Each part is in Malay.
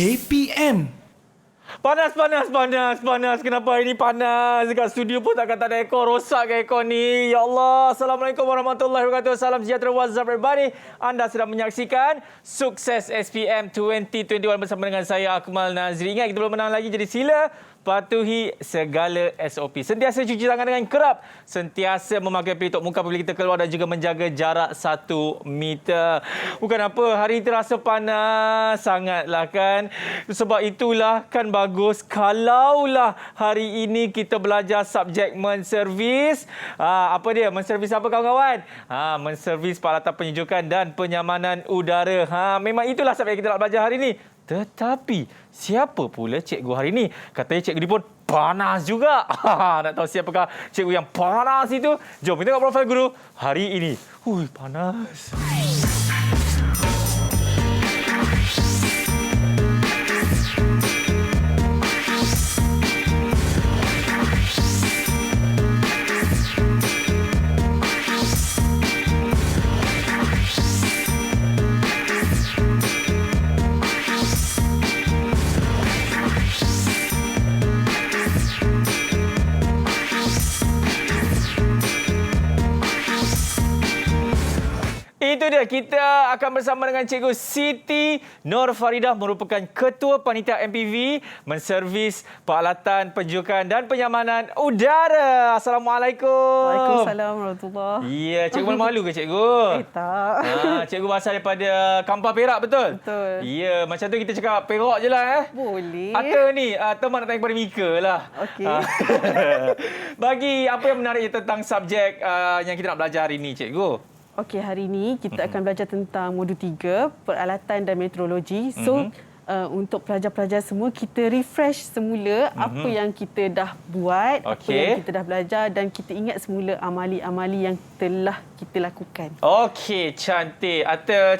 KPM. Panas. Kenapa hari ni panas? Dekat studio pun tak ada aircon. Rosak ke aircon ni? Ya Allah. Assalamualaikum warahmatullahi wabarakatuh. Salam sejahtera. What's up everybody? Anda sedang menyaksikan Sukses SPM 2021 bersama dengan saya, Akmal Nazri. Ingat, kita belum menang lagi. Jadi sila patuhi segala SOP. Sentiasa cuci tangan dengan kerap. Sentiasa memakai pelitup muka apabila kita keluar dan juga menjaga jarak 1 meter. Bukan apa, hari terasa panas sangatlah kan. Sebab itulah kan bagus kalaulah hari ini kita belajar subjek menservis. Apa dia? Menservis apa kawan-kawan? Menservis peralatan penyejukan dan penyamanan udara. Memang itulah subjek kita nak belajar hari ini. Tetapi, siapa pula cikgu hari ini? Katanya cikgu ni pun panas juga. Nak tahu siapakah cikgu yang panas itu? Jom kita tengok profil guru hari ini. Panas. Itu dia, kita akan bersama dengan Cikgu Siti Nur Faridah, merupakan Ketua Panitia MPV menservis peralatan penyejukan dan penyamanan udara. Assalamualaikum. Waalaikumsalam warahmatullahi. Ya, cikgu malu ke cikgu? Tak. Cikgu berasal daripada Kampar Perak, betul? Betul. Ya, macam tu kita cakap Perak je lah. Boleh. Atau ni, teman nak tanya kepada Mika lah. Okey. Bagi apa yang menarik tentang subjek yang kita nak belajar hari ni, cikgu? Okey, hari ini kita akan belajar tentang modul 3, peralatan dan meteorologi. So, untuk pelajar-pelajar semua, kita refresh semula apa yang kita dah buat, apa yang kita dah belajar dan kita ingat semula amali-amali yang telah kita lakukan. Okey, cantik.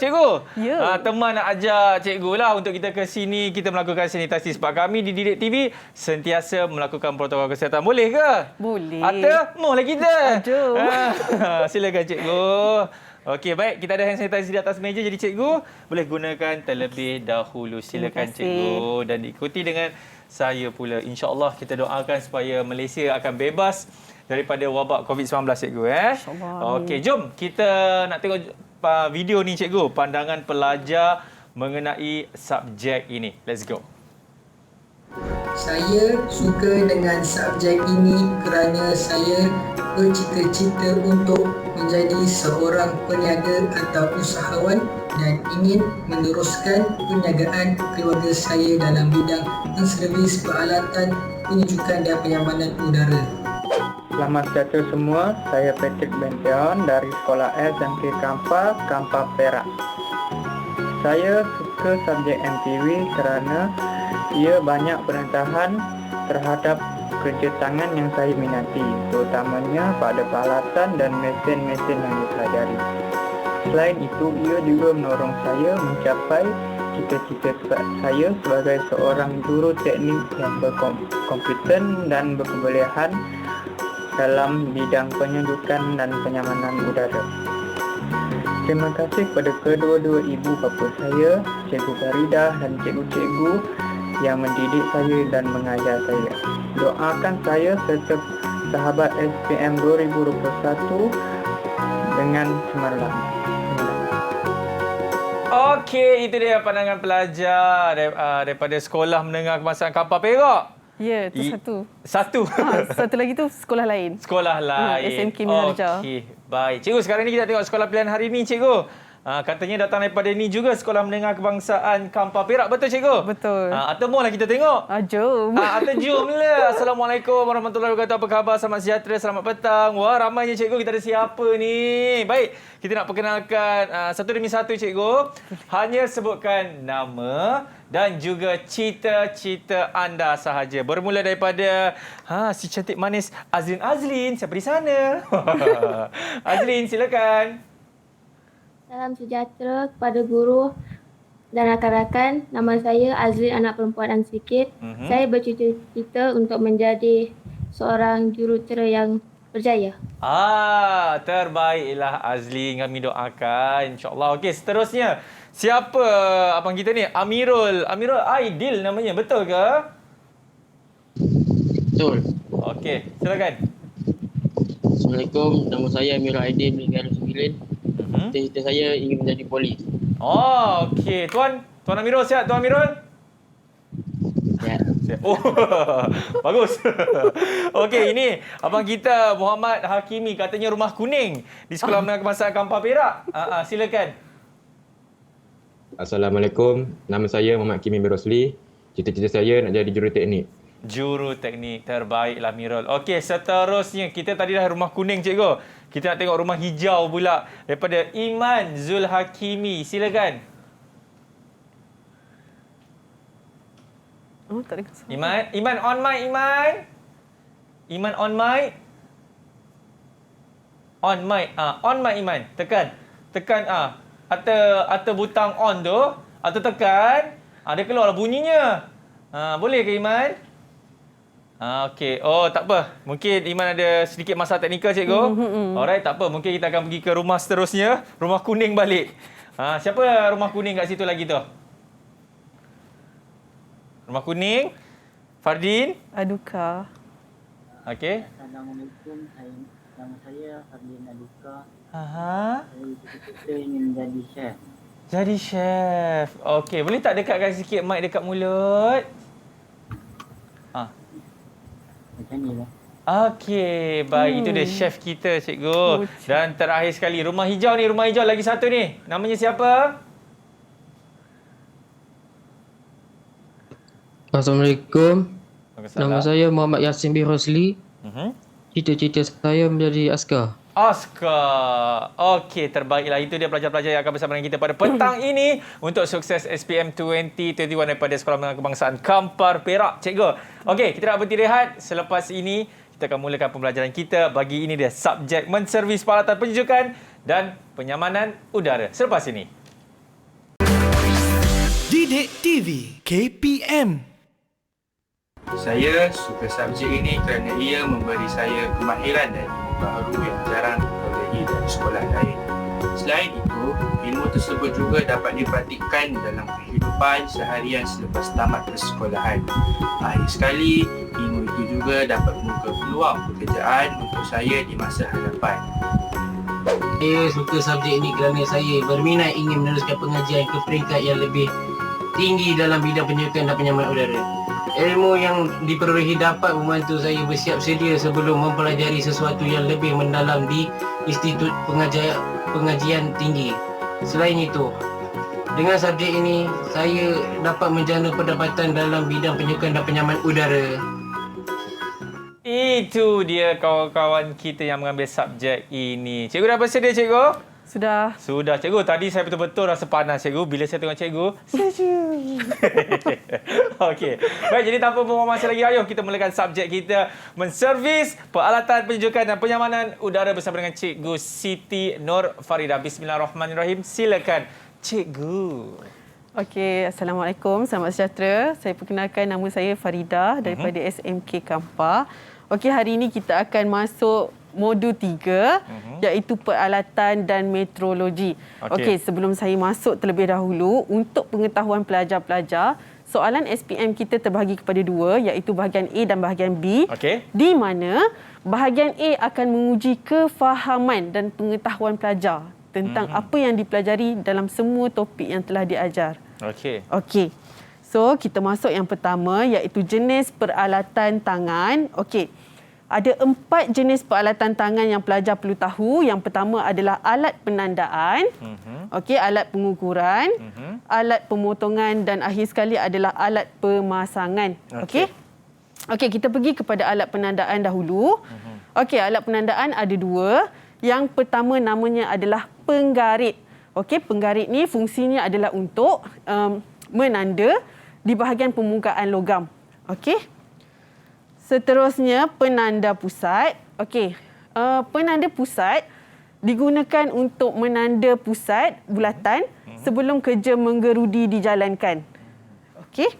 Cikgu, Ya. teman nak ajak cikgu lah untuk kita ke sini, kita melakukan sanitasi. Sebab kami di Didik TV sentiasa melakukan protokol kesihatan. Boleh ke? Boleh. Mohonlah kita. Jom. Silakan cikgu. Okey, baik. Kita ada hand sanitizer di atas meja. Jadi cikgu boleh gunakan terlebih dahulu. Silakan cikgu. Dan diikuti dengan saya pula. InsyaAllah kita doakan supaya Malaysia akan bebas daripada wabak COVID-19, cikgu. InsyaAllah. Okey, jom kita nak tengok video ni, cikgu. Pandangan pelajar mengenai subjek ini. Let's go. Saya suka dengan subjek ini kerana saya bercita-cita untuk menjadi seorang peniaga atau usahawan dan ingin meneruskan perniagaan keluarga saya dalam bidang menservis peralatan penyejukan dan penyamanan udara. Selamat sejahtera semua, saya Patrick Benteon dari Sekolah SMK Kampar Perak. Saya suka subjek MPV kerana ia banyak penentahan terhadap kerja tangan yang saya minati, terutamanya pada peralatan dan mesin-mesin yang dipelajari. Selain itu, ia juga mendorong saya mencapai cita-cita saya sebagai seorang juru teknik yang berkompeten dan berkebolehan dalam bidang penyejukan dan penyamanan udara. Terima kasih kepada kedua-dua ibu bapa saya, Cikgu Faridah dan cikgu-cikgu yang mendidik saya dan mengajar saya. Doakan saya serta sahabat SPM 2021 dengan cemerlang. Okey, itu dia pandangan pelajar daripada Sekolah Menengah Kebangsaan Kampar Perak. Ya, itu satu. Satu? Satu lagi tu sekolah lain. Sekolah lain. SMK Minarja. Okey, baik. Cikgu, sekarang ni kita tengok sekolah pilihan hari ni, cikgu. Katanya datang daripada ni juga, Sekolah Menengah Kebangsaan Kampar Perak. Betul, cikgu? Betul. Atau mohonlah kita tengok. Jom. Atau jomlah. Assalamualaikum warahmatullahi wabarakatuh. Apa khabar? Selamat sejahtera, selamat petang. Wah, ramainya cikgu. Kita ada siapa ni? Baik, kita nak perkenalkan satu demi satu, cikgu. Hanya sebutkan nama dan juga cita-cita anda sahaja. Bermula daripada si cantik manis Azlin. Siapa di sana? Azlin, silakan. Salam sejahtera kepada guru dan rakan-rakan. Nama saya Azlin, anak perempuan Ansikit. Saya bercita-cita untuk menjadi seorang jurutera yang berjaya. Terbaiklah Azli, kami doakan insya-Allah. Okey, seterusnya siapa abang kita ni? Amirul Aidil namanya, betul ke? Betul. Okey, silakan. Assalamualaikum. Nama saya Amirul Aidil bin Garut Sembilan. Cita-cita saya ingin menjadi polis. Okey. Tuan Amirul, sihat Tuan Amirul? Ya. Oh, bagus. Okey, ini abang kita Muhammad Hakimi, katanya rumah kuning di Sekolah Menengah Kebangsaan Kampar Perak. Silakan. Assalamualaikum. Nama saya Muhammad Hakimi bin Rosli. Cita-cita saya nak jadi juruteknik. Juruteknik, terbaiklah Mirul. Okey, seterusnya kita tadi dah rumah kuning cikgu. Kita nak tengok rumah hijau pula daripada Iman Zul Hakimi. Silakan. Oh, tak dengar suara. Iman on mic, Iman. Iman on mic. On mic. On mic Iman. Tekan Atau butang on tu, atau tekan. Dia keluarlah bunyinya. Boleh ke Iman? Okey. Oh, tak apa. Mungkin Iman ada sedikit masalah teknikal cikgu. Alright, tak apa. Mungkin kita akan pergi ke rumah seterusnya. Rumah kuning balik. Siapa rumah kuning kat situ lagi tu? Rumah kuning. Fardin. Aduka. Okey. Assalamualaikum. Nama saya Fardin Aduka. Aha. Saya ingin menjadi chef. Jadi chef. Okey, boleh tak dekatkan sikit mic dekat mulut? Macam ni lah. Okey, baik. Itu dia chef kita, cikgu. Dan terakhir sekali, rumah hijau lagi satu ni. Namanya siapa? Assalamualaikum. Nama saya Muhammad Yasin bin Rosli. Cita-cita saya menjadi askar. Askar. Okey, terbaiklah. Itu dia pelajar-pelajar yang akan bersama dengan kita pada petang ini untuk sukses SPM 2021 daripada Sekolah Menengah Kebangsaan Kampar Perak, cikgu. Okey, kita nak berhenti rehat. Selepas ini, kita akan mulakan pembelajaran kita. Bagi ini dia subjek menservis peralatan penjujukan dan penyamanan udara. Selepas ini. Didik TV KPM. Saya suka subjek ini kerana ia memberi saya kemahiran dan ilmu baru yang jarang diperolehi dari sekolah lain. Selain itu, ilmu tersebut juga dapat dipraktikkan dalam kehidupan seharian selepas tamat persekolahan. Akhir sekali, ilmu itu juga dapat membuka peluang pekerjaan untuk saya di masa hadapan. Saya suka subjek ini kerana saya berminat ingin meneruskan pengajian ke peringkat yang lebih tinggi dalam bidang penjujukan dan penyamanan udara. Ilmu yang diperolehi dapat membantu saya bersiap sedia sebelum mempelajari sesuatu yang lebih mendalam di Institut Pengajian Tinggi. Selain itu, dengan subjek ini, saya dapat menjana pendapatan dalam bidang penjujukan dan penyamanan udara. Itu dia kawan-kawan kita yang mengambil subjek ini. Cikgu dah bersedia, cikgu? Sudah. Sudah, cikgu. Tadi saya betul-betul rasa panas, cikgu. Bila saya tengok cikgu, sejuk. Okey. Baik, jadi tanpa membuang masa lagi, ayo kita mulakan subjek kita. Menservis peralatan penjujukan dan penyamanan udara bersama dengan Cikgu Siti Nur Farida. Bismillahirrahmanirrahim. Silakan, cikgu. Okey, Assalamualaikum. Selamat sejahtera. Saya perkenalkan, nama saya Farida daripada SMK Kampar. Okey, hari ini kita akan masuk modul 3 iaitu peralatan dan meteorologi. Okey, sebelum saya masuk terlebih dahulu, untuk pengetahuan pelajar-pelajar, soalan SPM kita terbahagi kepada 2 iaitu bahagian A dan bahagian B. Di mana bahagian A akan menguji kefahaman dan pengetahuan pelajar tentang apa yang dipelajari dalam semua topik yang telah diajar. Okey. So, kita masuk yang pertama iaitu jenis peralatan tangan. Okey. Ada 4 jenis peralatan tangan yang pelajar perlu tahu. Yang pertama adalah alat penandaan, okey, alat pengukuran, alat pemotongan dan akhir sekali adalah alat pemasangan. Okey. Okey, kita pergi kepada alat penandaan dahulu. Okey, alat penandaan ada 2. Yang pertama namanya adalah penggarit. Okey, penggarit ni fungsinya adalah untuk menanda di bahagian permukaan logam. Okey. Seterusnya, penanda pusat. Okey, penanda pusat digunakan untuk menanda pusat bulatan sebelum kerja menggerudi dijalankan. Okey.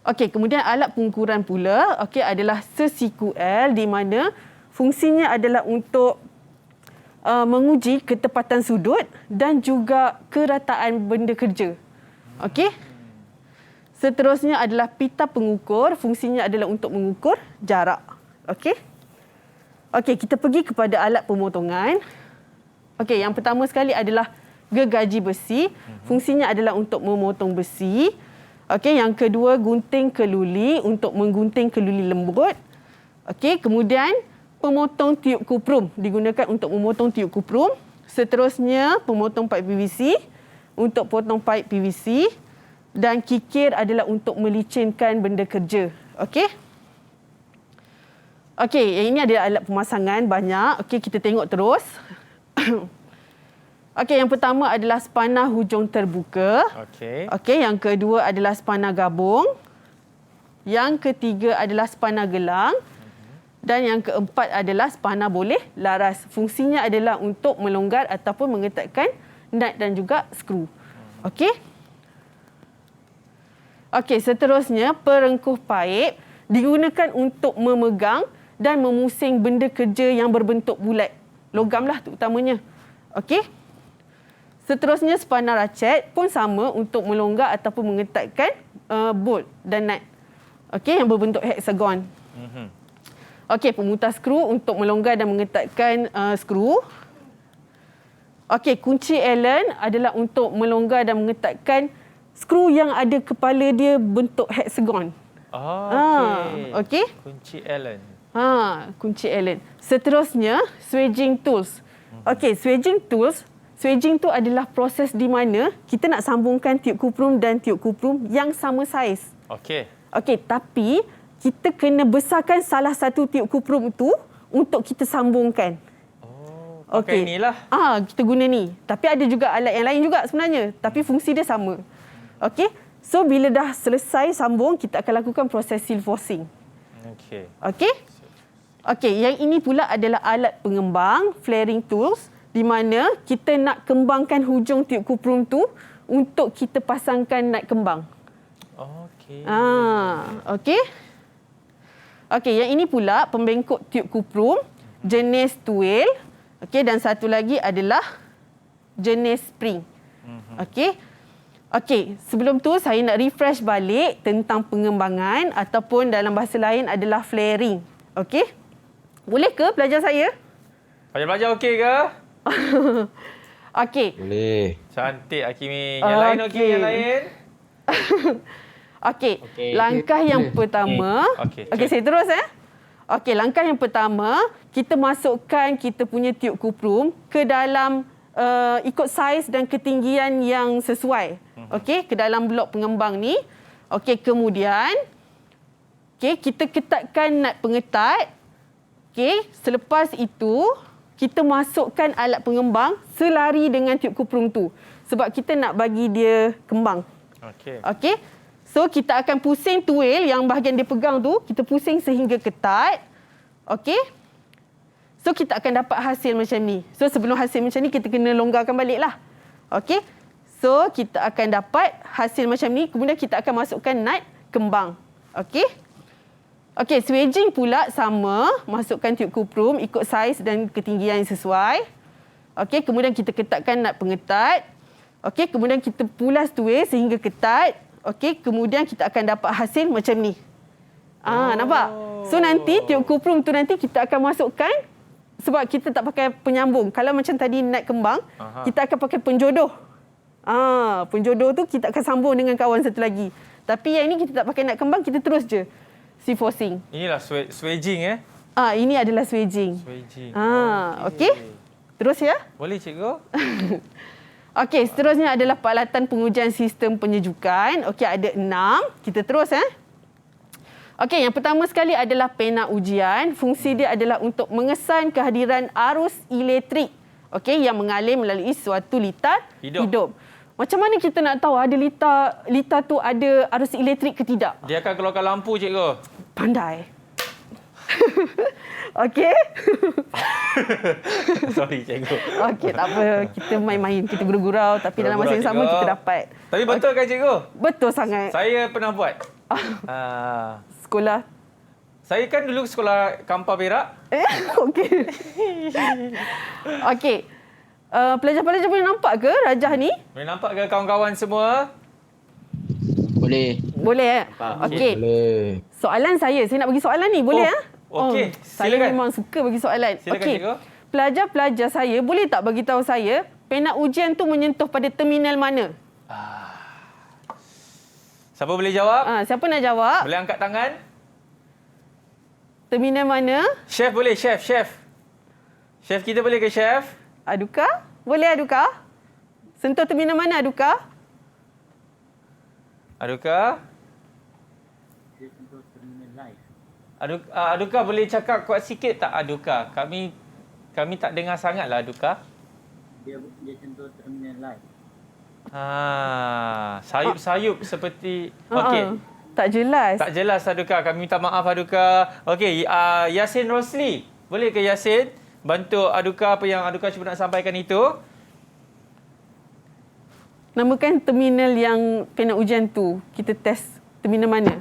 Okey, kemudian alat pengukuran pula, okey, adalah sesiku L di mana fungsinya adalah untuk menguji ketepatan sudut dan juga kerataan benda kerja. Okey? Seterusnya adalah pita pengukur. Fungsinya adalah untuk mengukur jarak. Okey? Okey, kita pergi kepada alat pemotongan. Okey, yang pertama sekali adalah gergaji besi. Fungsinya adalah untuk memotong besi. Okey, yang kedua gunting keluli untuk menggunting keluli lembut. Okey, kemudian pemotong tiup kuprum digunakan untuk memotong tiup kuprum. Seterusnya pemotong paip PVC untuk potong paip PVC dan kikir adalah untuk melicinkan benda kerja. Okey? Okey, yang ini adalah alat pemasangan banyak. Okey, kita tengok terus. Okey, yang pertama adalah spana hujung terbuka. Okey. Okey, yang kedua adalah spana gabung. Yang ketiga adalah spana gelang. Dan yang keempat adalah spana boleh laras. Fungsinya adalah untuk melonggar ataupun mengetatkan nut dan juga skru. Okey? Okey, seterusnya perengkuh paip digunakan untuk memegang dan memusing benda kerja yang berbentuk bulat. Logamlah terutamanya. Okey? Seterusnya spana racet pun sama untuk melonggar ataupun mengetatkan bolt dan nut. Okey, yang berbentuk heksagon. Okey, pemutar skru untuk melonggar dan mengetatkan skru. Okey, kunci Allen adalah untuk melonggar dan mengetatkan skru yang ada kepala dia bentuk heksagon. Okey. Kunci Allen. Kunci Allen. Seterusnya, swedging tools. Okey, swedging tools. Swedging tu adalah proses di mana kita nak sambungkan tiup kuprum dan tiup kuprum yang sama saiz. Okey. Okey, tapi kita kena besarkan salah satu tiup kuprum itu untuk kita sambungkan. Pakai inilah. Kita guna ni. Tapi ada juga alat yang lain juga sebenarnya. Tapi fungsi dia sama. Okey. So, bila dah selesai sambung, kita akan lakukan proses seal forcing. Okey. Okey. Okey, yang ini pula adalah alat pengembang, flaring tools, di mana kita nak kembangkan hujung tiup kuprum tu untuk kita pasangkan nut kembang. Okey. Okey. Okey, yang ini pula pembengkok tiup kuprum jenis tuil. Okey, dan satu lagi adalah jenis spring. Okey. Okey, sebelum tu saya nak refresh balik tentang pengembangan ataupun dalam bahasa lain adalah flaring. Okey. Boleh ke pelajar saya? Pelajar okey ke? Okey. Boleh. Cantik Hakimi. Yang lain okey, yang lain? Okey. Langkah yang pertama. Okey, saya terus Okey, langkah yang pertama, kita masukkan kita punya tiup kuprum ke dalam ikut saiz dan ketinggian yang sesuai. Okey, ke dalam blok pengembang ni. Okey, kemudian kita ketatkan nut pengetat. Okey, selepas itu kita masukkan alat pengembang selari dengan tiup kuprum tu. Sebab kita nak bagi dia kembang. Okey. So, kita akan pusing tuil yang bahagian dia pegang tu. Kita pusing sehingga ketat. Okey. So, kita akan dapat hasil macam ni. So, sebelum hasil macam ni, kita kena longgarkan balik lah. Okey. So, kita akan dapat hasil macam ni. Kemudian, kita akan masukkan nut kembang. Okey. Okey, swedging pula sama. Masukkan tiup kuprum ikut saiz dan ketinggian yang sesuai. Okey, kemudian kita ketatkan nut pengetat. Okey, kemudian kita pulas tuil sehingga ketat. Okey, kemudian kita akan dapat hasil macam ni. Nampak? So, nanti tiup kuprum tu nanti kita akan masukkan sebab kita tak pakai penyambung. Kalau macam tadi nut kembang, kita akan pakai penjodoh. Penjodoh tu kita akan sambung dengan kawan satu lagi. Tapi yang ini kita tak pakai nut kembang, kita terus je seal forcing. Inilah swedging ini adalah swedging. Okey. Terus ya? Boleh cikgu. Okey, seterusnya adalah peralatan pengujian sistem penyejukan. Okey, ada 6. Kita terus Okey, yang pertama sekali adalah pena ujian. Fungsi dia adalah untuk mengesan kehadiran arus elektrik. Okey, yang mengalir melalui suatu litar hidup. Macam mana kita nak tahu ada litar tu ada arus elektrik ke tidak? Dia akan keluarkan lampu, cikgu. Pandai. Okey. Sorry, cikgu. Okey, tak apa. Kita main-main, kita gurau-gurau tapi dalam masa yang sama kita dapat. Tapi betul kan, cikgu? Betul sangat. Saya pernah buat. Sekolah. Saya kan dulu sekolah Kampar Perak. Okey. Okey. Pelajar-pelajar boleh nampak ke Rajah ni? Boleh nampak ke kawan-kawan semua? Boleh. Boleh. Okey. Boleh. Soalan saya nak bagi soalan ni. Boleh Okey, saya silakan. memang suka bagi soalan. Silakan, Okey. cikgu. Pelajar-pelajar saya boleh tak bagi tahu saya pena ujian tu menyentuh pada terminal mana? Siapa boleh jawab? Siapa nak jawab? Boleh angkat tangan? Terminal mana? Chef boleh, chef. Chef kita boleh ke chef? Aduka? Boleh Aduka? Sentuh terminal mana Aduka? Aduka? Aduka boleh cakap kuat sikit tak Aduka? Kami tak dengar sangatlah Aduka. Dia sentuh terminal live. Sayup-sayup seperti okey. Tak jelas. Tak jelas Aduka. Kami minta maaf Aduka. Okey, Yasin Rosli. Boleh ke Yasin bantu Aduka apa yang Aduka cuba nak sampaikan itu? Namakan terminal yang pena ujian tu. Kita test terminal mana?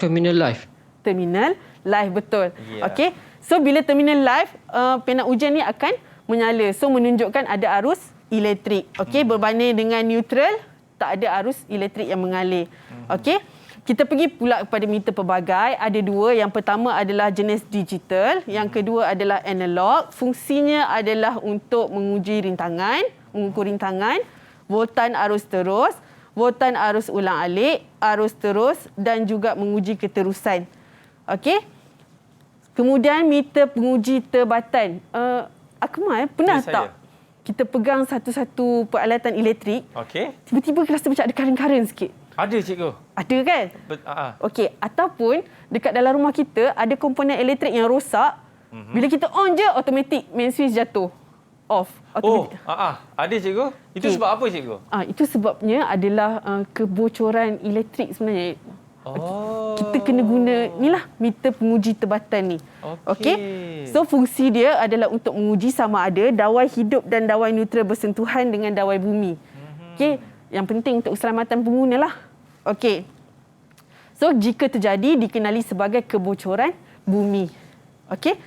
Terminal live. Terminal live, betul. Yeah. Okey. So bila terminal live, pena ujian ni akan menyala. So menunjukkan ada arus elektrik. Okey, berbanding dengan neutral, tak ada arus elektrik yang mengalir. Okey. Kita pergi pula kepada meter pelbagai. Ada dua. Yang pertama adalah jenis digital. Yang kedua adalah analog. Fungsinya adalah untuk menguji rintangan, mengukur rintangan, voltan arus terus, voltan arus ulang-alik, arus terus dan juga menguji keterusan. Okey. Kemudian meter penguji terbatan. Akmal, pernah tak kita pegang satu-satu peralatan elektrik, tiba-tiba rasa macam ada karen-karen sikit? Ada cikgu. Ada kan? Okey, ataupun dekat dalam rumah kita ada komponen elektrik yang rosak, bila kita on je automatik main switch jatuh. Off. Ada cikgu. Itu sebab apa cikgu? Itu sebabnya adalah kebocoran elektrik sebenarnya. Kita kena guna inilah meter penguji terbatan ni. Okey. So fungsi dia adalah untuk menguji sama ada dawai hidup dan dawai neutral bersentuhan dengan dawai bumi. Okey, yang penting untuk keselamatan pengguna lah. Okey. So jika terjadi dikenali sebagai kebocoran bumi. Okey.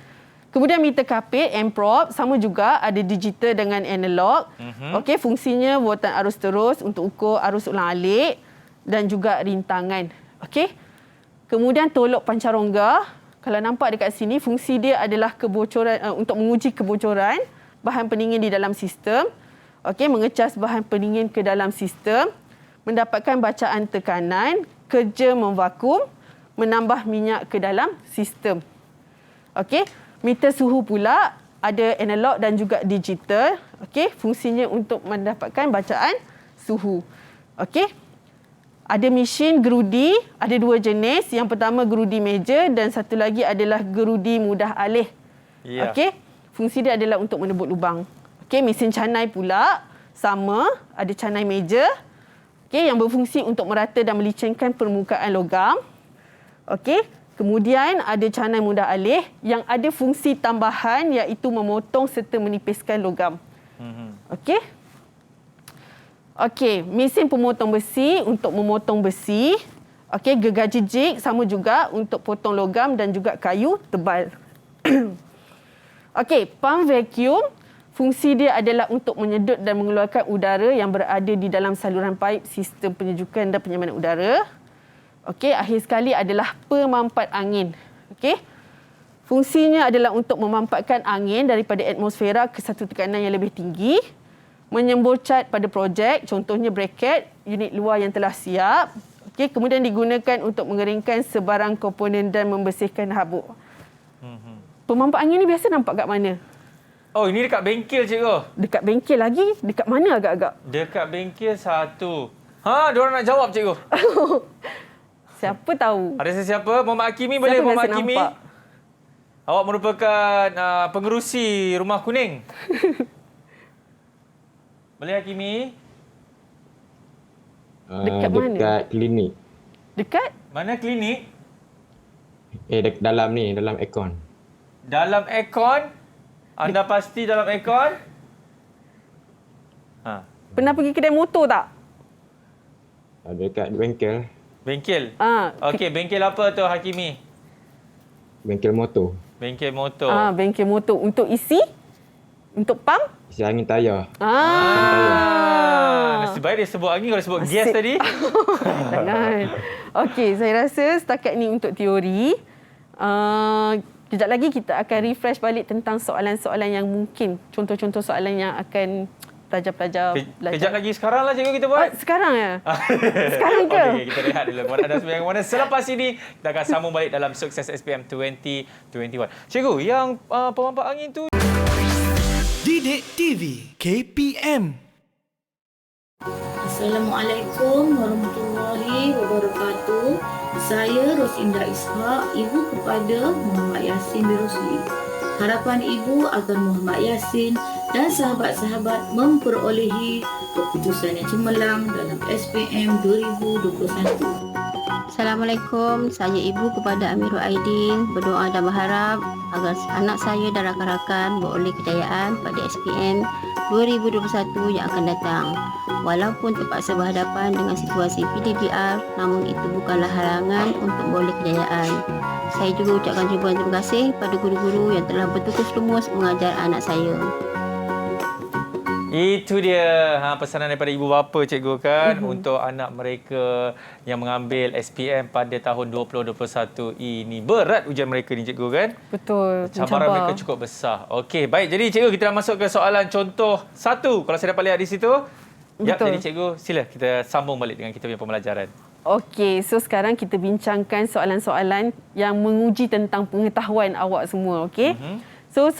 Kemudian meter kapit M-probe sama juga ada digital dengan analog. Okey, fungsinya voltan arus terus untuk ukur arus ulang-alik dan juga rintangan. Okey. Kemudian tolok pancarongga, kalau nampak dekat sini fungsi dia adalah kebocoran untuk menguji kebocoran bahan pendingin di dalam sistem. Okey, mengecas bahan pendingin ke dalam sistem, mendapatkan bacaan tekanan, kerja memvakum, menambah minyak ke dalam sistem. Okey, meter suhu pula ada analog dan juga digital. Okey, fungsinya untuk mendapatkan bacaan suhu. Okey. Ada mesin gerudi, ada dua jenis. Yang pertama gerudi meja dan satu lagi adalah gerudi mudah alih. Yeah. Okey, fungsi dia adalah untuk menebut lubang. Okey, mesin canai pula sama, ada canai meja. Okey, yang berfungsi untuk merata dan melicinkan permukaan logam. Okey, kemudian ada canai mudah alih yang ada fungsi tambahan iaitu memotong serta menipiskan logam. Okey. Okey, mesin pemotong besi untuk memotong besi. Okey, gergaji jig sama juga untuk potong logam dan juga kayu tebal. Okey, pump vacuum fungsi dia adalah untuk menyedut dan mengeluarkan udara yang berada di dalam saluran paip sistem penyejukan dan penyamanan udara. Okey, akhir sekali adalah pemampat angin. Okey. Fungsinya adalah untuk memampatkan angin daripada atmosfera ke satu tekanan yang lebih tinggi, menyembur cat pada projek, contohnya braket, unit luar yang telah siap. Okey, kemudian digunakan untuk mengeringkan sebarang komponen dan membersihkan habuk. Pemampat angin ni biasa nampak kat mana? Oh, ini dekat bengkel cikgu. Dekat bengkel lagi? Dekat mana agak-agak? Dekat bengkel satu. Diorang nak jawab cikgu. Siapa tahu? Ada sesiapa? Muhammad Hakimi boleh? Muhammad Hakimi. Awak merupakan pengerusi Rumah Kuning. Boleh Hakimi? Dekat mana? Dekat klinik. Dekat? Mana klinik? Dalam ni, dalam aircon. Dalam aircon? Anda pasti dalam aircon? Pernah pergi kedai motor tak? Dekat bengkel. Bengkel? Okey, bengkel apa tu Hakimi? Bengkel motor. Bengkel motor. Bengkel motor. Untuk isi? Untuk pam? Isi angin tayar. Nasib baik dia sebut angin kalau sebut gas tadi. Jangan. Okey, saya rasa setakat ni untuk teori. Kejap lagi kita akan refresh balik tentang soalan-soalan yang mungkin. Contoh-contoh soalan yang akan pelajar-pelajar belajar. Kejap lagi sekarang lah cikgu kita buat. Sekarang ya? Sekarang ke? Okey, kita rehat dulu. Buat anda semua yang mana. Selepas ini, kita akan sambung balik dalam Sukses SPM 2021. Cikgu, yang pemampak angin tu... Didik TV KPM. Assalamualaikum warahmatullahi wabarakatuh. Saya Rosinda Ishak, ibu kepada Muhammad Yassin bin Rosli. Harapan ibu agar Muhammad Yassin dan sahabat-sahabat memperolehi keputusan yang cemerlang dalam SPM 2021. Assalamualaikum, saya ibu kepada Amirul Aidin, berdoa dan berharap agar anak saya dan rakan-rakan beroleh kejayaan pada SPM 2021 yang akan datang. Walaupun terpaksa berhadapan dengan situasi PDDR, namun itu bukanlah halangan untuk beroleh kejayaan. Saya juga ucapkan ribuan terima kasih pada guru-guru yang telah bertugas lumus mengajar anak saya. Itu dia pesanan daripada ibu bapa cikgu kan untuk anak mereka yang mengambil SPM pada tahun 2021 ini. Berat ujian mereka ni cikgu kan? Betul. Cabaran mereka cukup besar. Okey, baik. Jadi cikgu kita dah masuk ke soalan contoh 1. Kalau saya dapat lihat di situ. Ya, jadi cikgu sila kita sambung balik dengan kita punya pembelajaran. Okey, so sekarang kita bincangkan soalan-soalan yang menguji tentang pengetahuan awak semua, okey? So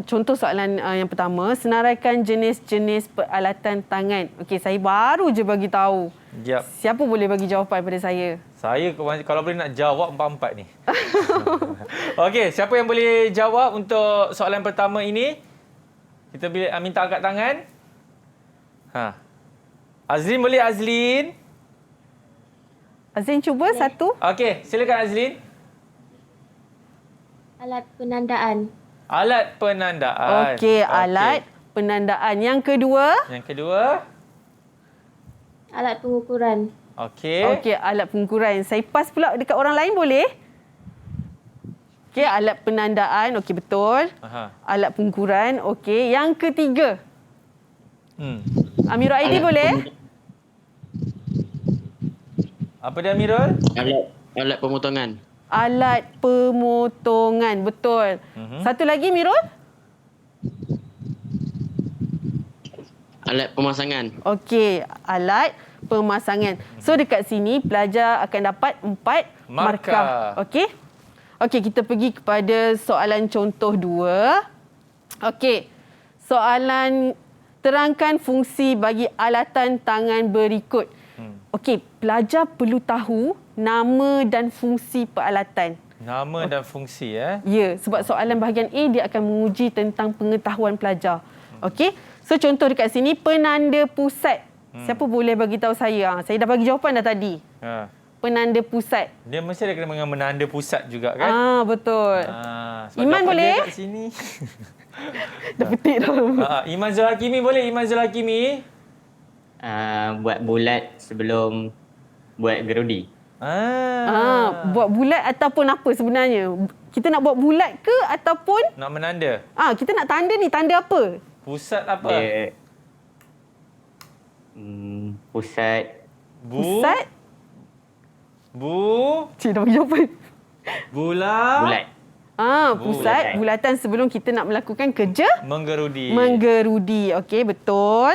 contoh soalan yang pertama, senaraikan jenis-jenis peralatan tangan. Okey, saya baru je bagi tahu. Yep. Siapa boleh bagi jawapan pada saya? Saya kalau boleh nak jawab empat-empat ni. Okey, siapa yang boleh jawab untuk soalan pertama ini? Kita minta angkat tangan. Azlin boleh, Azlin? Azlin cuba satu. Okey, silakan Azlin. Alat penandaan. Alat penandaan. Okey, alat penandaan. Yang kedua? Yang kedua? Alat pengukuran. Okey, alat pengukuran. Saya pass pula dekat orang lain boleh? Okey, alat penandaan. Okey, betul. Alat pengukuran. Okey, yang ketiga? Amirul Aidin boleh? Apa dia Amirul? Alat pemotongan. Alat pemotongan, betul. Satu lagi Mirul? Alat pemasangan. Okey, alat pemasangan. So dekat sini pelajar akan dapat 4 markah. Okey? Okey, kita pergi kepada soalan contoh 2. Okey. Soalan terangkan fungsi bagi alatan tangan berikut. Okey, pelajar perlu tahu nama dan fungsi peralatan. Nama dan fungsi Ya, sebab soalan bahagian A dia akan menguji tentang pengetahuan pelajar. Okey. So contoh dekat sini penanda pusat. Siapa boleh bagi tahu saya? Saya dah bagi jawapan dah tadi. Penanda pusat. Dia mesti ada kena dengan menanda pusat juga kan? Betul. Iman boleh? Dekat sini. Dah petik dah. Iman Zulhakimi boleh? Iman Zulhakimi? Buat bulat sebelum buat gerudi. Buat bulat ataupun apa sebenarnya? Kita nak buat bulat ke ataupun nak menanda? Kita nak tanda ni, tanda apa? Pusat apa? Dia, pusat. Pusat? Cik dah bagi jawapan. Bulat. Pusat, bulatan sebelum kita nak melakukan kerja menggerudi. Okey, betul.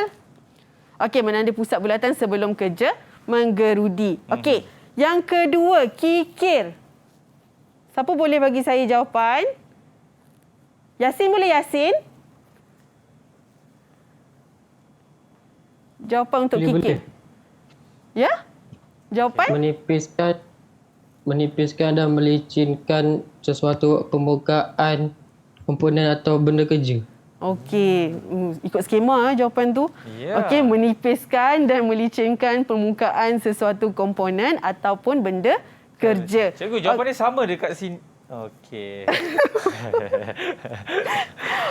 Okey, menanda pusat bulatan sebelum kerja menggerudi. Okey, yang kedua, kikir. Siapa boleh bagi saya jawapan? Yasin boleh, Yasin? Jawapan untuk kikir. Ya? Jawapan? Menipiskan dan melicinkan sesuatu permukaan komponen atau benda kerja. Okey, ikut skema jawapan tu. Okey, menipiskan dan melicinkan permukaan sesuatu komponen ataupun benda kerja. Cikgu, jawapan dia sama dekat sini. Okey.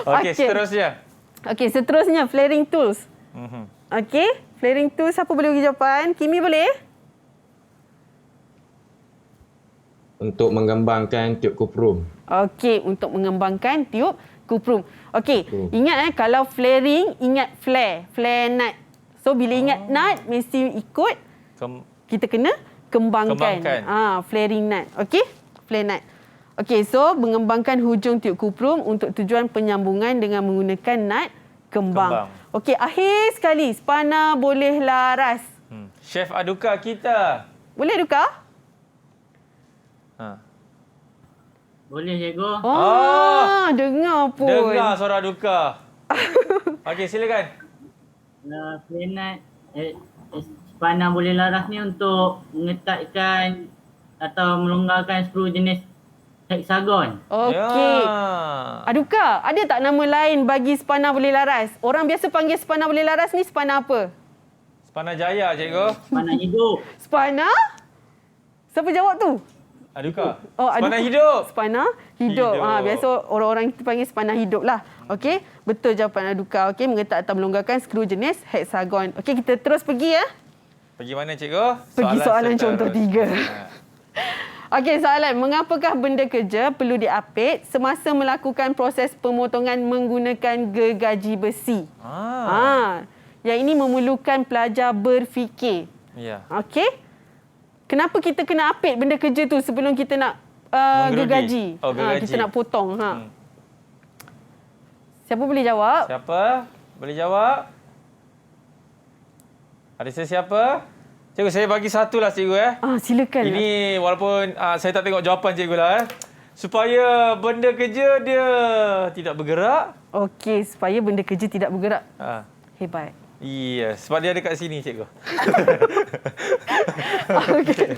Okey, seterusnya. Okey, seterusnya flaring tools. Okey, flaring tools siapa boleh bagi jawapan? Kimi boleh? Untuk mengembangkan tiup kuprum. Okey, untuk mengembangkan tiup kuprum. Okey, ingat kalau flaring, ingat flare. Flare nut. So, bila ingat nut, mesti ikut kita kena kembangkan. Flaring nut. Okey, flare nut. Okey, so mengembangkan hujung tiup kuprum untuk tujuan penyambungan dengan menggunakan nut kembang. Okey, akhir sekali, spana boleh laras. Chef Aduka kita. Boleh Aduka? Boleh, cikgu. Dengar pun. Dengar suara Aduka. Okey, silakan. Flanat, spana boleh laras ni untuk mengetatkan atau melonggarkan skru jenis heksagon. Okey. Aduka, ada tak nama lain bagi spana boleh laras? Orang biasa panggil spana boleh laras ni spana apa? Spana Jaya, cikgu. Spana hidup. Spana? Siapa jawab tu? Aduka. Spana hidup. Spana hidup. Biasa orang-orang kita panggil spana hidup lah. Okey, betul jawapan Aduka. Okey, mengetat atau melonggarkan skru jenis heksagon. Okey, kita terus pergi ya. Pergi mana, cikgu? Pergi soalan contoh 3. Okey, soalan. Mengapakah benda kerja perlu diapit semasa melakukan proses pemotongan menggunakan gergaji besi? Yang ini memerlukan pelajar berfikir. Ya. Okey. Kenapa kita kena apit benda kerja tu sebelum kita nak gergaji? Gergaji. Kita nak potong. Siapa boleh jawab? Siapa boleh jawab? Ada sesiapa? Cikgu, saya bagi satu lah, cikgu. Silakan. Ini walaupun saya tak tengok jawapan cikgu lah. Supaya benda kerja dia tidak bergerak. Okey, supaya benda kerja tidak bergerak. Hebat. Ya, sebab dia ada kat sini, cikgu. Okey.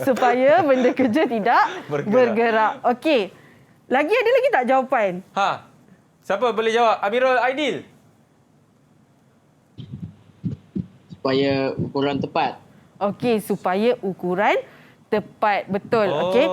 Supaya benda kerja tidak bergerak. Okey. Ada lagi tak jawapan? Siapa boleh jawab? Amirul Aidil. Supaya ukuran tepat. Okey, supaya ukuran tepat. Betul. Okey.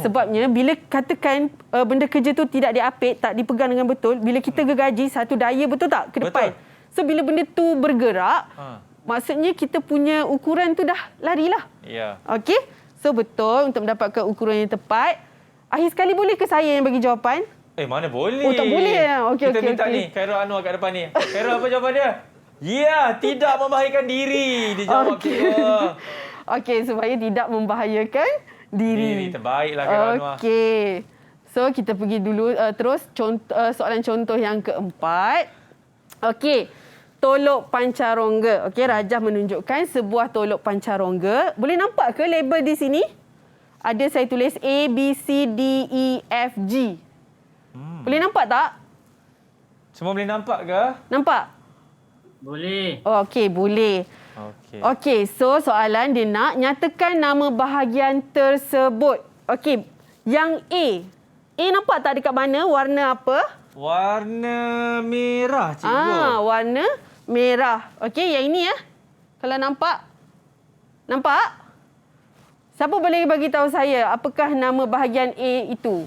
Sebabnya bila katakan benda kerja tu tidak diapit, tak dipegang dengan betul, bila kita gergaji satu daya, betul tak? Ke depan. Betul. So bila benda tu bergerak, maksudnya kita punya ukuran tu dah larilah. Ya. Okey. So betul untuk mendapatkan ukuran yang tepat. Akhir sekali boleh ke saya yang bagi jawapan? Mana boleh. Tak boleh. Okey, kita minta ni, Khairul Anwar kat depan ni. Khairul, apa jawapan dia? Ya, tidak membahayakan diri. Dia jawab, cikgu. Okey, supaya tidak membahayakan diri. Terbaiklah Khairul Anwar. Okey. So kita pergi dulu terus soalan contoh yang keempat. Okey. Tolok pancarongga. Okey, Rajah menunjukkan sebuah tolok pancarongga. Boleh nampak ke label di sini? Ada saya tulis A, B, C, D, E, F, G. Boleh nampak tak? Semua boleh nampak ke? Nampak? Boleh. Okey, boleh. Okey, so soalan dia nak nyatakan nama bahagian tersebut. Okey, yang A. A nampak tak dekat mana? Warna apa? Warna merah, cikgu. Warna merah. Okey, yang ini ya. Kalau nampak? Nampak? Siapa boleh bagi tahu saya apakah nama bahagian A itu?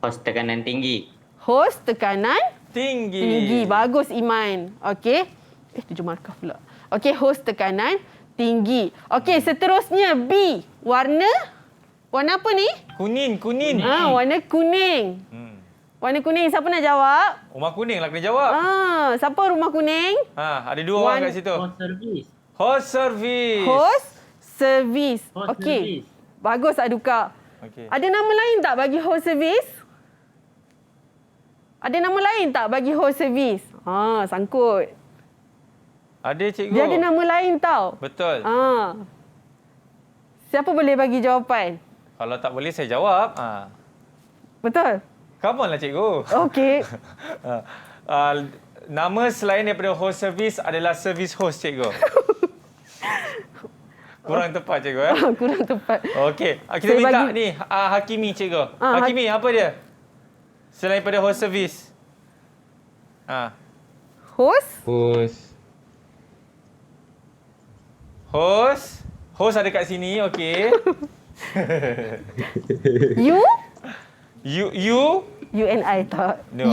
Hos tekanan tinggi. Hos tekanan tinggi. Bagus, Iman. Okey. 7 markah pula. Okey, hos tekanan tinggi. Okey, seterusnya B. Warna apa ni? Kuning. Warna kuning. Warna kuning. Siapa nak jawab? Rumah kuning lah kena jawab. Siapa rumah kuning? Ada 2 orang kat situ. Host service. Okey. Bagus, Aduka. Ada nama lain tak bagi host service? Ada nama lain tak bagi host service? Sangkut. Ada, cikgu. Dia ada nama lain tau. Betul. Siapa boleh bagi jawapan? Kalau tak boleh, saya jawab. Betul? Come on lah, cikgu. Okey. Nama selain daripada host service adalah service host, cikgu. Kurang tepat, cikgu. Kurang tepat. Okey. Kita saya minta ni, Hakimi, cikgu. Hakimi, apa dia? Selain daripada host service. Host ada kat sini, okey. You and I tak. No.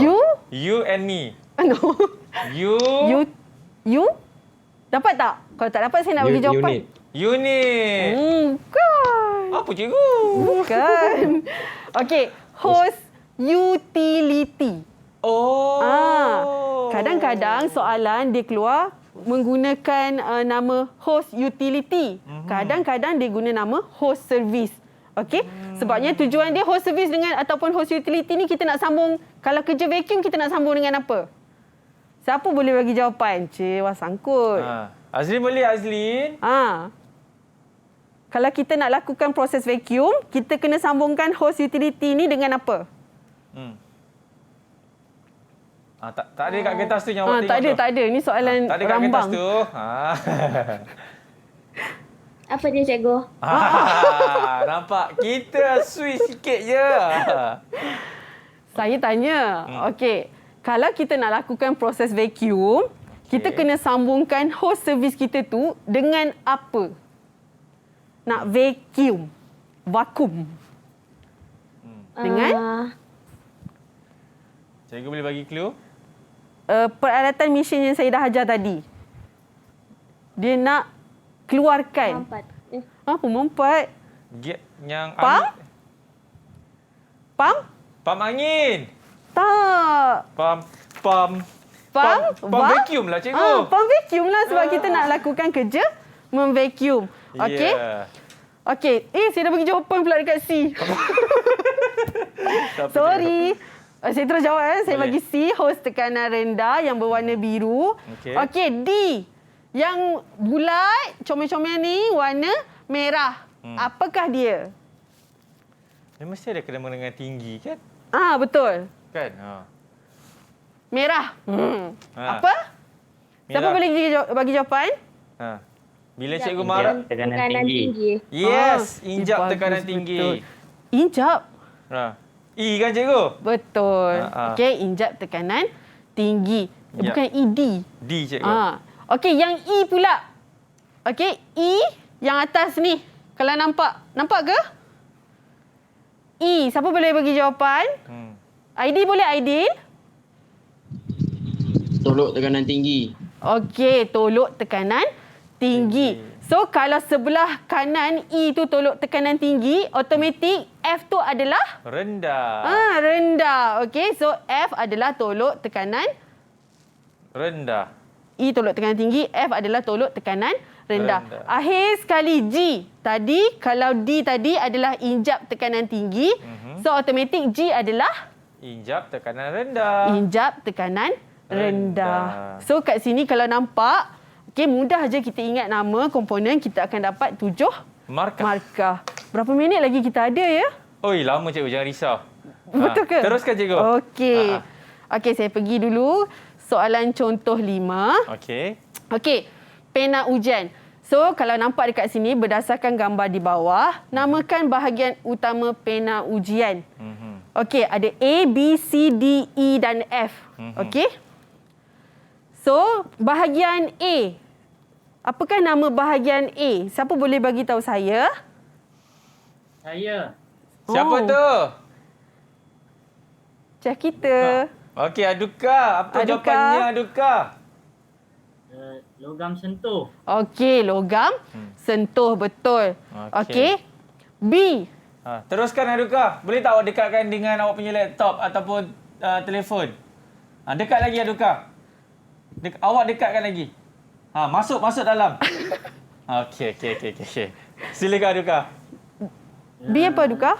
You and me. No. You? Dapat tak? Kalau tak dapat, saya nak bagi jawapan. Unit. Bukan. Apa cikgu? Bukan. Okey, host utility. Kadang-kadang soalan dia keluar menggunakan nama host utility. Kadang-kadang dia guna nama host service. Okey? Sebabnya tujuan dia host service dengan ataupun host utility ni kita nak sambung. Kalau kerja vacuum kita nak sambung dengan apa? Siapa boleh bagi jawapan? Wah sangkut. Azlin boleh, Azlin? Kalau kita nak lakukan proses vacuum, kita kena sambungkan host utility ni dengan apa? Tak ada kat kertas tu yang awak tengok tak ada. Ni soalan tak ada kat rambang. kertas tu. Apa dia cikgu? Nampak? Kita sweet sikit je. Saya tanya. Okey. Kalau kita nak lakukan proses vacuum, kita kena sambungkan host service kita tu dengan apa? Nak vacuum. Vakum. Dengan? Cikgu boleh bagi clue? Peralatan mesin yang saya dah ajar tadi. Dia nak keluarkan. Apa memompat? Yang Pam? Pam? Pam angin. Tak. Pam vacuum lah cikgu. Pam vacuum lah sebab kita nak lakukan kerja memvacuum. Okey? Okey. Saya dah bagi jawapan pula dekat C. Sorry. Saya terus jawab. Saya bagi C, host tekanan rendah yang berwarna biru. Okey, D. Yang bulat, comel-comel ni warna merah. Apakah dia? Dia mesti ada kena dengan tinggi kan? Betul. Kan? Merah. Apa? Merah. Siapa boleh bagi jawapan? Bila cikgu marah? Tekanan tinggi. Yes, injap tekanan tinggi. Injap? E kan cikgu? Betul. Okey, injap tekanan tinggi. Bukan ED. D cikgu. Okey, yang E pula. Okey, E yang atas ni. Kalau nampak. Nampak ke? E. Siapa boleh bagi jawapan? Aidil boleh, Aidil? Tolok tekanan tinggi. Okey, tolok tekanan tinggi. So, kalau sebelah kanan E tu tolok tekanan tinggi, automatik F tu adalah? Rendah. Rendah. Okey, so F adalah tolok tekanan? Rendah. E tolok tekanan tinggi, F adalah tolok tekanan rendah. Akhir sekali G. Tadi, kalau D tadi adalah injap tekanan tinggi, so automatik G adalah? Injap tekanan rendah. Injap tekanan rendah. So, kat sini kalau nampak, okey, mudah je kita ingat nama komponen, kita akan dapat 7 markah. Berapa minit lagi kita ada ya? Oi, lama cikgu, jangan risau. Betul ke? Teruskan cikgu. Okey. Okey, saya pergi dulu. Soalan contoh 5. Okey, pena ujian. So, kalau nampak dekat sini berdasarkan gambar di bawah, namakan bahagian utama pena ujian. Okey, ada A, B, C, D, E dan F. Okey? So, bahagian A. Apakah nama bahagian A? Siapa boleh bagi tahu saya? Saya. Siapa tu? Cik kita. Okey, Aduka. Apa jawapannya, Aduka? Logam sentuh. Okey, logam sentuh. Betul. Okey. B. Teruskan, Aduka. Boleh tak awak dekatkan dengan awak punya laptop ataupun telefon? Dekat lagi, Aduka. Awak dekatkan lagi. Masuk dalam. Okey. Silakan, Aduka. B apa, Aduka?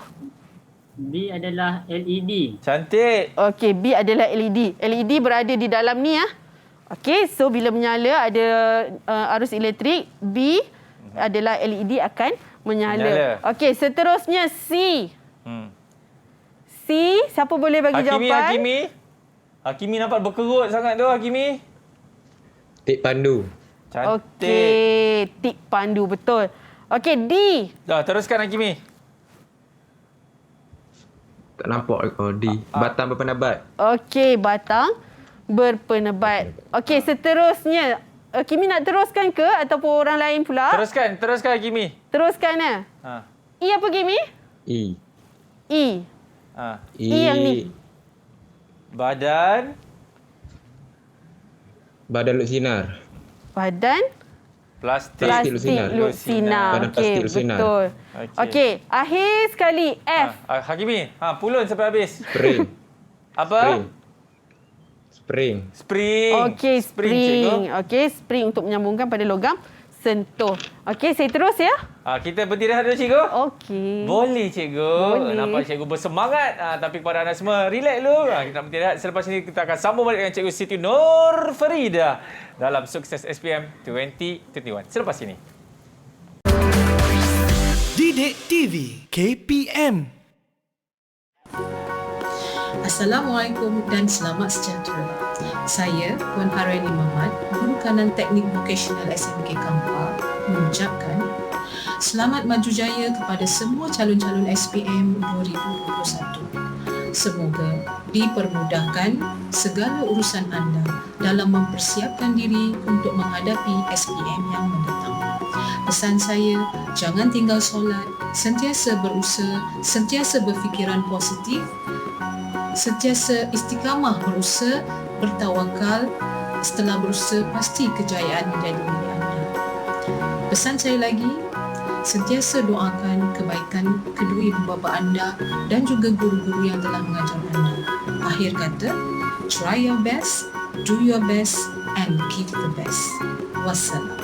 B adalah LED. Cantik. Okey, B adalah LED. LED berada di dalam ni ya. Okey, so bila menyala ada arus elektrik, B adalah LED akan menyala. Okey, seterusnya C. C, siapa boleh bagi jawapan? Hakimi nampak berkerut sangat tu, Hakimi. Tik pandu. Cantik. Okey, tik pandu, betul. Okey, D. Teruskan, Hakimi. Tak nampak D. Batang berpenabat. Okey, batang berpenabat. Okey, seterusnya. Kimi nak teruskan ke ataupun orang lain pula? Teruskan Kimi. Teruskan ya. E apa Kimi? E. E yang ni. Badan lut sinar. Badan Plastik lusinan. Badan Okey, plastik lusinan. betul. Okey, akhir sekali F. Hakimi, pulun sampai habis. Spring. Apa? Spring. Okey, cikgu. Okey, spring untuk menyambungkan pada logam sentuh. Okey, saya terus ya. Kita berhenti rehat dulu cikgu. Okey. Boleh cikgu. Boleh. Nampak cikgu bersemangat. Tapi kepada anda semua, relax dulu. Kita nak berhenti rehat. Selepas ini kita akan sambung balik dengan cikgu Siti Nur Farida dalam Sukses SPM 2021. Selepas ini. Didik TV KPM. Assalamualaikum dan selamat sejahtera. Saya Puan Haraini Muhammad, Guru Kanan Teknik Vokasional SMK Kampar, mengucapkan selamat maju jaya kepada semua calon-calon SPM 2021. Semoga dipermudahkan segala urusan anda dalam mempersiapkan diri untuk menghadapi SPM yang mendatang. Pesan saya, jangan tinggal solat, sentiasa berusaha, sentiasa berfikiran positif, sentiasa istiqamah berusaha, bertawakal. Setelah berusaha, pasti kejayaan menjadi milik anda. Pesan saya lagi, sentiasa doakan kebaikan kedua ibu bapa anda dan juga guru-guru yang telah mengajar anda. Akhir kata, try your best, do your best and give the best. Wassalam.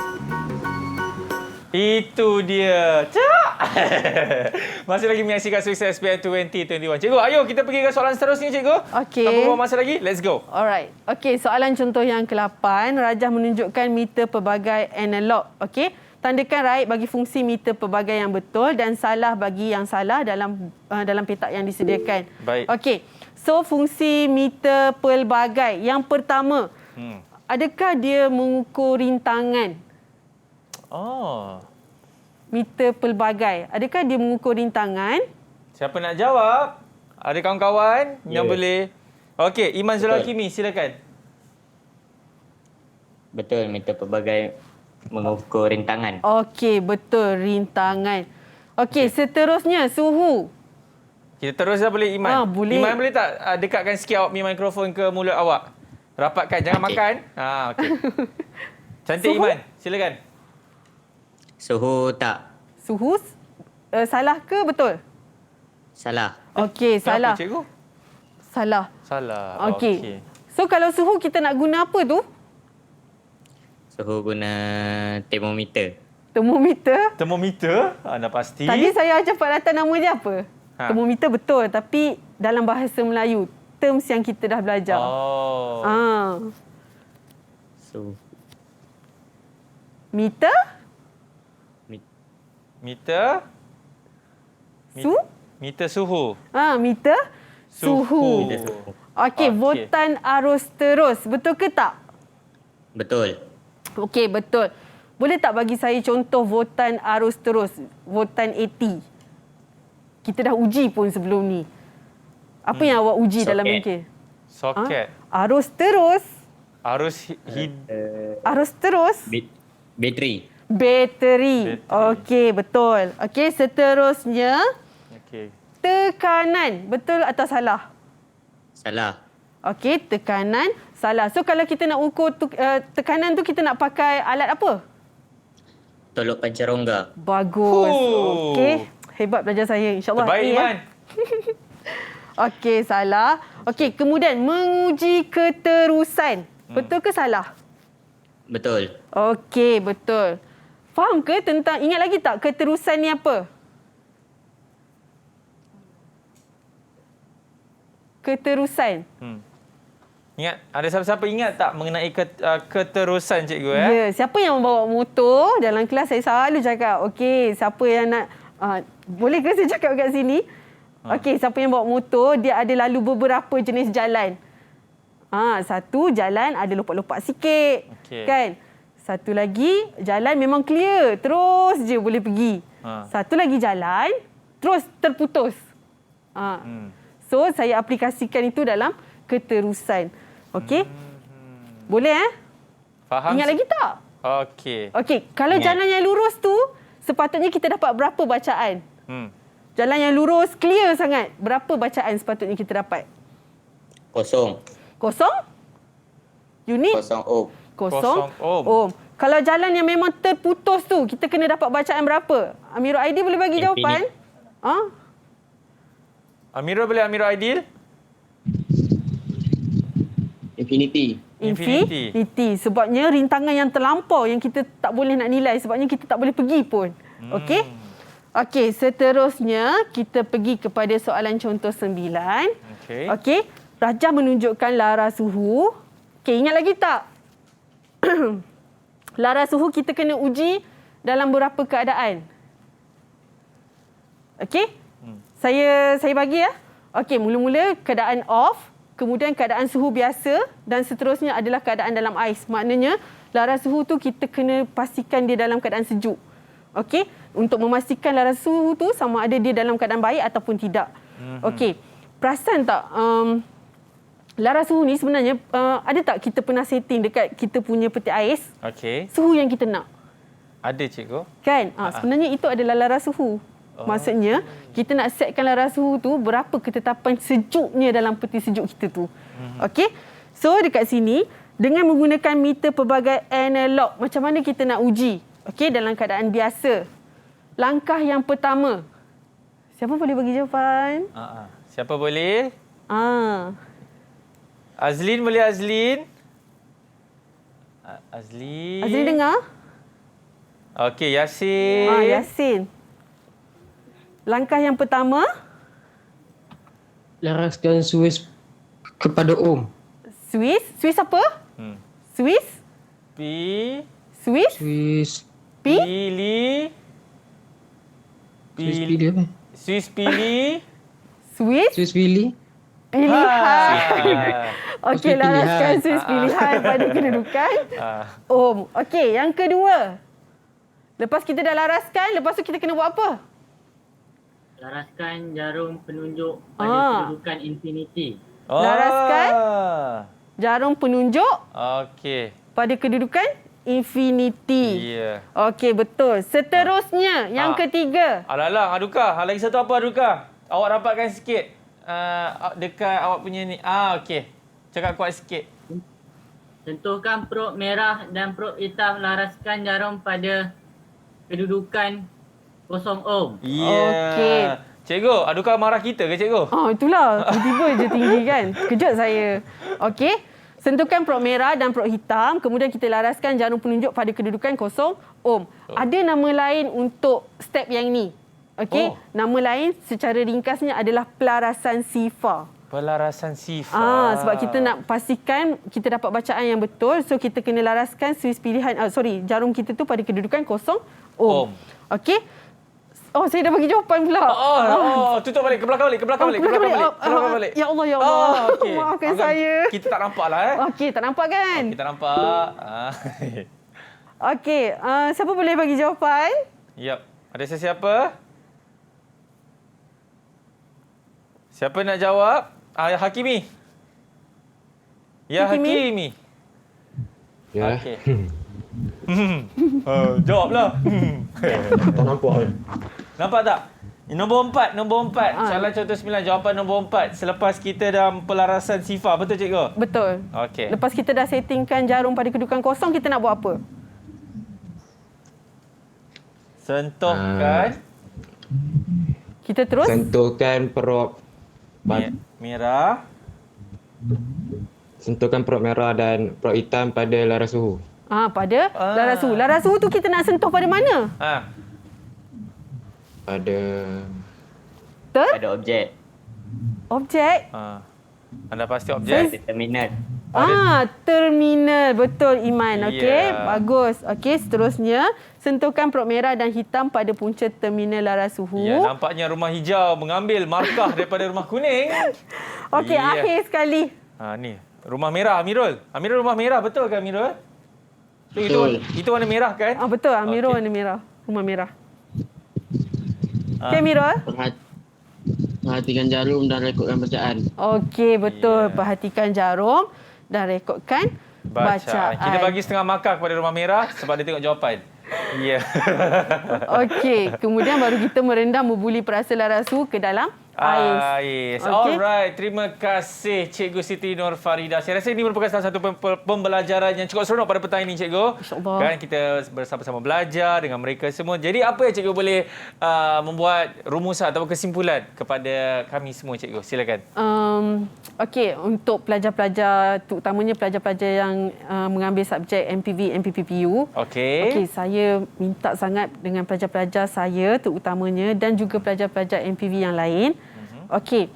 Itu dia. Cak! Masih lagi menyaksikan Sukses SPM 2021. Cikgu, ayo kita pergi ke soalan seterusnya, cikgu. Okey. Tanpa buang masa lagi, let's go. Alright. Okey, soalan contoh yang ke-8. Rajah menunjukkan meter pelbagai analog. Okey. Tandakan right bagi fungsi meter pelbagai yang betul dan salah bagi yang salah dalam petak yang disediakan. Baik. Okey. So, fungsi meter pelbagai. Yang pertama, adakah dia mengukur rintangan? Meter pelbagai. Adakah dia mengukur rintangan? Siapa nak jawab? Ada kawan-kawan yang boleh? Okey, Iman Zulhakimi, silakan. Betul, meter pelbagai mengukur rintangan. Okey, betul, rintangan. Okey, seterusnya suhu. Kita terus dah boleh, Iman. Boleh. Iman boleh tak dekatkan sikit awak punya mikrofon ke mulut awak? Rapatkan, jangan makan. Okey. Cantik, Suhu? Iman. Silakan. Suhu tak. Suhu salah ke betul? Salah. Okey, salah. Kenapa, cikgu? Salah. Salah. Okey. So, kalau suhu kita nak guna apa tu? Suhu guna termometer. Termometer? Termometer? Anda pasti. Tadi saya ajar Pak Ratan nama dia apa? Termometer betul. Tapi dalam bahasa Melayu, terms yang kita dah belajar. Suhu. Meter? Meter? Meter suhu. Meter suhu. Okey, voltan arus terus. Betul ke tak? Betul. Okey, betul. Boleh tak bagi saya contoh voltan arus terus? Voltan AC. Kita dah uji pun sebelum ni. Apa yang awak uji dalam bengkel? Soket. Arus terus. Arus terus. Bateri. Okey, betul. Okey, seterusnya. Tekanan. Betul atau salah? Salah. Okey, tekanan. Salah. So, kalau kita nak ukur tekanan tu, kita nak pakai alat apa? Tolok pancarongga. Bagus. Okey. Hebat belajar saya. InsyaAllah. Terbaik, Iman. Okey, salah. Okey, kemudian menguji keterusan. Betul ke salah? Betul. Okey, betul. Faham ke tentang, ingat lagi tak keterusan ni apa? Keterusan. Ingat, ada siapa-siapa ingat tak mengenai keterusan, cikgu? Ya, siapa yang membawa motor dalam kelas saya selalu cakap, okey, siapa yang nak, boleh ke saya cakap kat sini? Okey, siapa yang bawa motor, dia ada lalu beberapa jenis jalan. Satu jalan ada lopak-lopak sikit, kan? Satu lagi jalan memang clear, terus je boleh pergi. Satu lagi jalan terus terputus. So saya aplikasikan itu dalam keterusan. Okey? Boleh Faham? Ingat lagi tak? Okey. Okey, kalau jalan yang lurus tu sepatutnya kita dapat berapa bacaan? Jalan yang lurus clear sangat, berapa bacaan sepatutnya kita dapat? Kosong. Kosong? Unit? Kosong ohm. Kosong ohm. Kalau jalan yang memang terputus tu, kita kena dapat bacaan berapa? Amirul Aidil boleh bagi jawapan? Amirul boleh, Amirul Aidil? Infinity. Sebabnya rintangan yang terlampau yang kita tak boleh nak nilai. Sebabnya kita tak boleh pergi pun. Okey? Okey, seterusnya kita pergi kepada soalan contoh 9. Okey. Rajah menunjukkan lara suhu. Okey, ingat lagi tak? Lara suhu kita kena uji dalam beberapa keadaan. Okey? Saya bagi ya. Okey, mula-mula keadaan off. Kemudian keadaan suhu biasa dan seterusnya adalah keadaan dalam ais. Maknanya lara suhu tu kita kena pastikan dia dalam keadaan sejuk. Okey, untuk memastikan lara suhu tu sama ada dia dalam keadaan baik ataupun tidak. Okey, perasan tak lara suhu ni sebenarnya ada tak kita pernah setting dekat kita punya peti ais? Okey. Suhu yang kita nak. Ada cikgu. Kan? Sebenarnya itu adalah lara suhu. Maksudnya, kita nak setkan lara suhu tu berapa ketetapan sejuknya dalam peti sejuk kita tu. Okey? So, dekat sini, dengan menggunakan meter pelbagai analog, macam mana kita nak uji? Okey, dalam keadaan biasa. Langkah yang pertama. Siapa boleh bagi jawapan? Siapa boleh? Azlin boleh, Azlin? Azlin dengar? Okey, Yasin. Yasin. Langkah yang pertama. Laraskan Swiss kepada ohm. Swiss? Swiss apa? Swiss? Swiss? Swiss. Pilih. Swiss pilih apa? Swiss pilih. Swiss pilih. Pilihan. Okey, laraskan Swiss pilihan pada kedudukan ohm. Okey, yang kedua. Lepas kita dah laraskan, lepas tu kita kena buat apa? Laraskan jarum penunjuk pada kedudukan infinity. Laraskan jarum penunjuk pada kedudukan infinity. Okey, betul. Seterusnya, yang ketiga. Alah, Aduka. Lagi satu apa, Aduka? Awak rapatkan sikit. Dekat awak punya ni. Okey. Cakap kuat sikit. Sentuhkan prob merah dan prob hitam, laraskan jarum pada kedudukan 0 ohm. Okey. Cikgu, Aduka marah kita ke cikgu? Itulah. Tiba-tiba je tinggi kan. Kejut saya. Okey. Sentuhkan prob merah dan prob hitam. Kemudian kita laraskan jarum penunjuk pada kedudukan 0 ohm. Ada nama lain untuk step yang ni. Okey. Nama lain secara ringkasnya adalah pelarasan sifar. Pelarasan sifar. Sebab kita nak pastikan kita dapat bacaan yang betul. So, kita kena laraskan Swiss pilihan. Jarum kita tu pada kedudukan 0 ohm. Okey. Saya dah bagi jawapan pula. Tutup balik. Ke belakang balik. Ya Allah. Okay. Maafkan saya. Kita tak nampak lah. Okey, tak nampak kan? Kita nampak. Okey, siapa boleh bagi jawapan? Yap. Ada sesiapa? Siapa nak jawab? Hakimi. Ya, Hakimi. Ya. Okey. Jawablah. Tak nampak. Nampak tak? Nombor 4. Soalan contoh 9. Jawapan nombor 4. Selepas kita dalam pelarasan sifar. Betul, cikgu? Betul. Okey. Lepas kita dah settingkan jarum pada kedudukan 0, kita nak buat apa? Sentuhkan. Kita terus? Sentuhkan prob merah. Sentuhkan prob merah dan prob hitam pada lara suhu. Pada lara suhu. Lara suhu tu kita nak sentuh pada mana? Pada objek. Objek? Anda pasti objek? Terminal. Terminal. Betul, Iman. Okey, bagus. Okey, seterusnya. Sentuhkan prob merah dan hitam pada punca terminal lara suhu. Ya, nampaknya rumah hijau mengambil markah daripada rumah kuning. Okey, akhir sekali. Ni, rumah merah, Amirul. Amirul rumah merah, betul kan Amirul? Betul. Itu warna merah kan? Betul, Amirul warna merah. Rumah merah. Okey, Amirul. Perhatikan jarum dan rekodkan bacaan. Okey, betul. Perhatikan jarum dan rekodkan bacaan. Kita bagi setengah markah kepada rumah merah sebab dia tengok jawapan. Ya. Okey, kemudian baru kita merendam bubuli perasa lara suhu ke dalam AIS. Okey. Alright, terima kasih Cikgu Siti Nur Farida. Saya rasa ini merupakan salah satu pembelajaran yang cukup seronok pada petang ini, Cikgu. InsyaAllah. Kan kita bersama-sama belajar dengan mereka semua. Jadi apa yang Cikgu boleh membuat rumusan atau kesimpulan kepada kami semua, Cikgu? Silakan. Okey, untuk pelajar-pelajar, terutamanya pelajar-pelajar yang mengambil subjek MPV, MPPPU. Okey. Saya minta sangat dengan pelajar-pelajar saya terutamanya dan juga pelajar-pelajar MPV yang lain. Okey,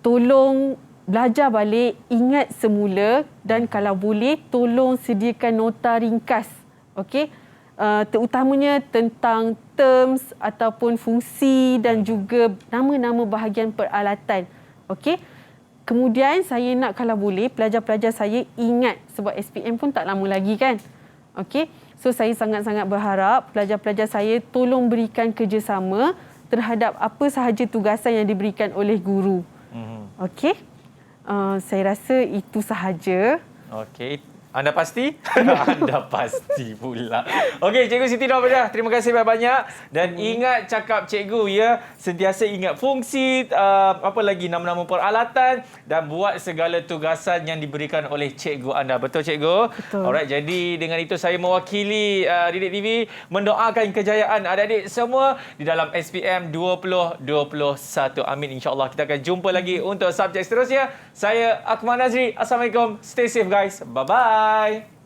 tolong belajar balik, ingat semula dan kalau boleh tolong sediakan nota ringkas. Okey, terutamanya tentang terms ataupun fungsi dan juga nama-nama bahagian peralatan. Okey. Kemudian saya nak kalau boleh pelajar-pelajar saya ingat sebab SPM pun tak lama lagi kan. Okey. So saya sangat-sangat berharap pelajar-pelajar saya tolong berikan kerjasama terhadap apa sahaja tugasan yang diberikan oleh guru. Okey. Saya rasa itu sahaja. Okey. Anda pasti? Anda pasti pula. Okey, Cikgu Siti Nur Farida, terima kasih banyak-banyak. Dan ingat cakap Cikgu ya, sentiasa ingat fungsi, apa lagi, nama-nama peralatan dan buat segala tugasan yang diberikan oleh Cikgu anda. Betul, Cikgu? Betul. Alright, jadi dengan itu saya mewakili Didik TV mendoakan kejayaan adik-adik semua di dalam SPM 2021. Amin, insya-Allah. Kita akan jumpa lagi untuk subjek seterusnya. Saya Akmal Nazri. Assalamualaikum. Stay safe guys. Bye-bye.